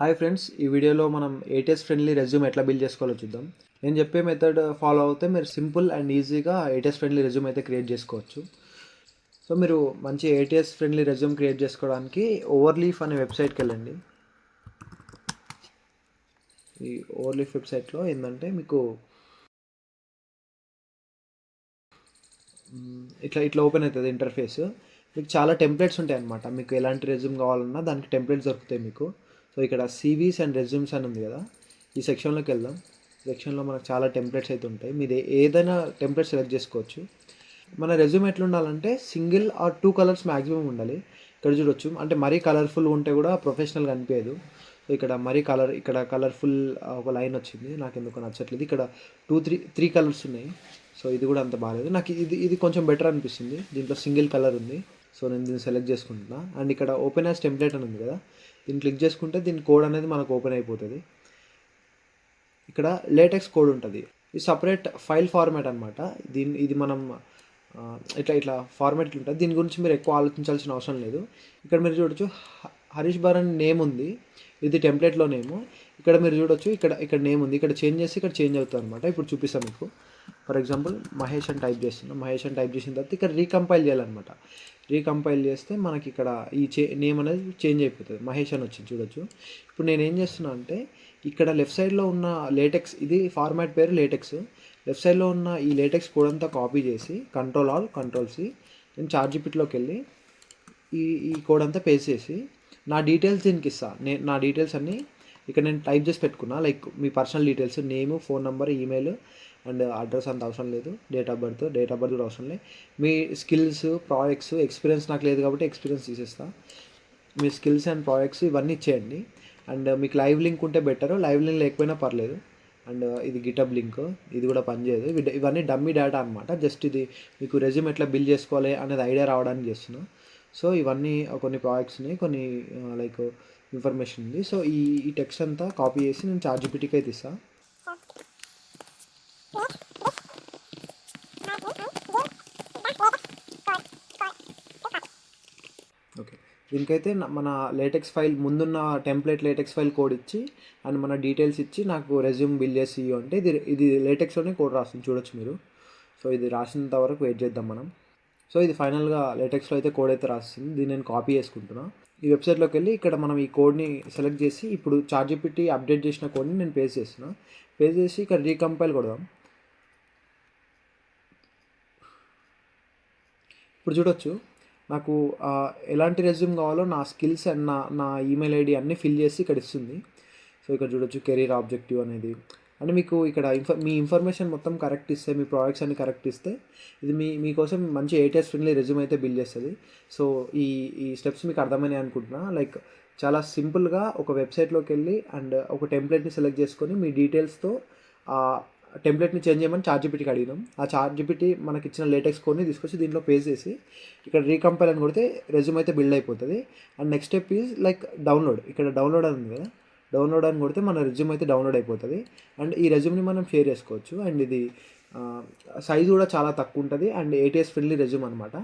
Hi friends, ఈ వీడియోలో మనం ఏటీఎస్ ఫ్రెండ్లీ రెజ్యూమ్ ఎట్లా బిల్డ్ చేసుకోవాలో చూద్దాం. నేను చెప్పే మెథడ్ ఫాలో అవుతే మీరు సింపుల్ అండ్ ఈజీగా ఏటీఎస్ ఫ్రెండ్లీ రెజ్యూమ్ అయితే క్రియేట్ చేసుకోవచ్చు. సో మీరు మంచి ఏటీఎస్ ఫ్రెండ్లీ రెజ్యూమ్ క్రియేట్ చేసుకోవడానికి ఓవర్లీఫ్ అనే వెబ్సైట్కి వెళ్ళండి. ఈ ఓవర్లీఫ్ వెబ్సైట్లో ఏంటంటే మీకు ఇట్లా ఇట్లా ఓపెన్ అవుతుంది ఇంటర్ఫేస్. మీకు చాలా టెంప్లెట్స్ ఉంటాయి అన్నమాట. మీకు ఎలాంటి రెజ్యూమ్ కావాలన్నా దానికి టెంప్లెట్స్ దొరుకుతాయి మీకు. సో ఇక్కడ సివీస్ అండ్ రెజ్యూమ్స్ అని ఉంది కదా, ఈ సెక్షన్లోకి వెళ్దాం. సెక్షన్లో మనకు చాలా టెంప్లెట్స్ అయితే ఉంటాయి. మీరు ఏదైనా టెంప్లెట్ సెలెక్ట్ చేసుకోవచ్చు. మన రెజ్యూమ్ ఎట్లా ఉండాలంటే సింగిల్ ఆర్ 2 కలర్స్ మ్యాక్సిమం ఉండాలి. ఇక్కడ చూడొచ్చు, అంటే మరీ కలర్ఫుల్ ఉంటే కూడా ప్రొఫెషనల్గా అనిపించదు. సో ఇక్కడ మరీ ఇక్కడ కలర్ఫుల్ ఒక లైన్ వచ్చింది, నాకు ఎందుకు నచ్చట్లేదు. ఇక్కడ 2 3 కలర్స్ ఉన్నాయి. సో ఇది కూడా అంత బాగాలేదు. నాకు ఇది కొంచెం బెటర్ అనిపిస్తుంది. దీంట్లో సింగిల్ కలర్ ఉంది. సో నేను దీన్ని సెలెక్ట్ చేసుకుంటున్నా. అండ్ ఇక్కడ ఓపెన్ యాజ్ టెంప్లెట్ అని ఉంది కదా, దీన్ని క్లిక్ చేసుకుంటే దీని కోడ్ అనేది మనకు ఓపెన్ అయిపోతుంది. ఇక్కడ లేటెక్స్ కోడ్ ఉంటుంది. ఇది సపరేట్ ఫైల్ ఫార్మాట్ అనమాట. ఇది మనం ఇట్లా ఫార్మాట్ ఇట్లా ఉంటుంది. దీని గురించి మీరు ఎక్కువ ఆలోచించాల్సిన అవసరం లేదు. ఇక్కడ మీరు చూడొచ్చు, హరీష్ భరన్ నేమ్ ఉంది. ఇది టెంప్లెట్లో నేము. ఇక్కడ మీరు చూడొచ్చు, ఇక్కడ నేమ్ ఉంది. ఇక్కడ చేంజ్ చేసి ఇక్కడ చేంజ్ అవుతుంది అనమాట. ఇప్పుడు చూపిస్తాను మీకు. ఫర్ ఎగ్జాంపుల్ మహేష్ అని టైప్ చేస్తున్నాం. మహేష్ అని టైప్ చేసిన తర్వాత ఇక్కడ రీకంపైల్ చేయాలన్నమాట. రీకంపైల్ చేస్తే మనకి ఇక్కడ ఈ నేమ్ అనేది చేంజ్ అయిపోతుంది. మహేష్ అని వచ్చింది చూడొచ్చు. ఇప్పుడు నేను ఏం చేస్తున్నా అంటే, ఇక్కడ లెఫ్ట్ సైడ్లో ఉన్న లేటెక్స్, ఇది ఫార్మాట్ పేరు లేటెక్స్. లెఫ్ట్ సైడ్లో ఉన్న ఈ లేటెక్స్ కోడ్ అంతా కాపీ చేసి Ctrl+Alt+C నేను చార్ట్‌జీపీటీలోకి వెళ్ళి ఈ కోడ్ అంతా పేస్ట్ చేసి నా డీటెయిల్స్ దీనికి ఇస్తాను. నా డీటెయిల్స్ అన్నీ ఇక్కడ నేను టైప్ చేసి పెట్టుకున్నా. Like me personal details, name, phone number, email and address అంత అవసరం లేదు. డేట్ ఆఫ్ బర్త్ కూడా అవసరం లేదు. మీ స్కిల్స్, ప్రాజెక్ట్స్, ఎక్స్పీరియన్స్ నాకు లేదు కాబట్టి ఎక్స్పీరియన్స్ తీసేస్తా. మీ స్కిల్స్ అండ్ ప్రాజెక్ట్స్ ఇవన్నీ ఇచ్చేయండి. అండ్ మీకు లైవ్ లింక్ ఉంటే బెటర్, లైవ్ లింక్ లేకపోయినా పర్లేదు. అండ్ ఇది గిటబ్ లింక్, ఇది కూడా పనిచేయదు. ఇవన్నీ డమ్మీ డేటా అనమాట. జస్ట్ ఇది మీకు రెజ్యూమ్ ఎట్లా బిల్డ్ చేసుకోవాలి అనేది ఐడియా రావడానికి చేస్తున్నా. సో ఇవన్నీ కొన్ని ప్రాజెక్ట్స్ని, కొన్ని లైక్ ఇన్ఫర్మేషన్ ఉంది. సో ఈ టెక్స్ట్ అంతా కాపీ చేసి నేను చార్ట్‌జీపీటీకి అయితే ఇస్తాను. ఓకే, దీనికైతే మన లేటెక్స్ ఫైల్ ముందున్న టెంప్లెట్ లేటెక్స్ ఫైల్ కోడ్ ఇచ్చి అండ్ మన డీటెయిల్స్ ఇచ్చి నాకు రెజ్యూమ్ బిల్డ్ చేసి అంటే ఇది లేటెక్స్లోనే కోడ్ రాస్తుంది చూడొచ్చు మీరు. సో ఇది రాసినంత వరకు వెయిట్ చేద్దాం మనం. సో ఇది ఫైనల్గా లేటెక్స్లో అయితే కోడ్ అయితే రాస్తుంది. దీన్ని నేను కాపీ చేసుకుంటున్నా. ఈ వెబ్సైట్లోకి వెళ్ళి ఇక్కడ మనం ఈ కోడ్ని సెలెక్ట్ చేసి ఇప్పుడు చార్ట్‌జీపీటీ అప్డేట్ చేసిన కోడ్ని నేను పేస్ట్ చేస్తున్నా. పేస్ట్ చేసి ఇక్కడ రీకంపైల్ కొడదాం. ఇప్పుడు చూడొచ్చు, నాకు ఎలాంటి రెజ్యూమ్ కావాలో నా స్కిల్స్ అండ్ నా ఈమెయిల్ ఐడి అన్నీ ఫిల్ చేసి ఇక్కడ ఇస్తుంది. సో ఇక్కడ చూడొచ్చు కెరీర్ ఆబ్జెక్టివ్ అనేది. అంటే మీకు ఇక్కడ మీ ఇన్ఫర్మేషన్ మొత్తం కరెక్ట్ ఇస్తే, మీ ప్రాజెక్ట్స్ అన్ని కరెక్ట్ ఇస్తే ఇది మీకోసం మంచి ఏటీఎస్ ఫ్రెండ్లీ రెజ్యూమ్ అయితే బిల్డ్ చేస్తుంది. సో ఈ స్టెప్స్ మీకు అర్థమైనాయి అనుకుంటున్నా. లైక్ చాలా సింపుల్గా ఒక వెబ్సైట్లోకి వెళ్ళి అండ్ ఒక టెంప్లెట్ని సెలెక్ట్ చేసుకొని మీ డీటెయిల్స్తో టెంప్లెట్ని చేంజ్ చేయమని చార్ట్‌జీపీటీకి అడిగినాం. ఆ చార్ట్‌జీపీటీ మనకి ఇచ్చిన లేటెక్స్ కోడ్ని తీసుకొచ్చి దీంట్లో పేస్ట్ చేసి ఇక్కడ రీకంపైల్ అని కొడితే రెజ్యూమ్ అయితే బిల్డ్ అయిపోతుంది. And next step is like download. ఇక్కడ డౌన్లోడ్ అని ఉంది కదా, డౌన్లోడ్ అని కొడితే మన రెజ్యూమ్ అయితే డౌన్లోడ్ అయిపోతుంది. అండ్ ఈ రెజ్యూమ్ని మనం షేర్ చేసుకోవచ్చు. అండ్ ఇది సైజ్ కూడా చాలా తక్కువ ఉంటుంది అండ్ ఏటీఎస్ ఫ్రెండ్లీ రెజ్యూమ్ అనమాట.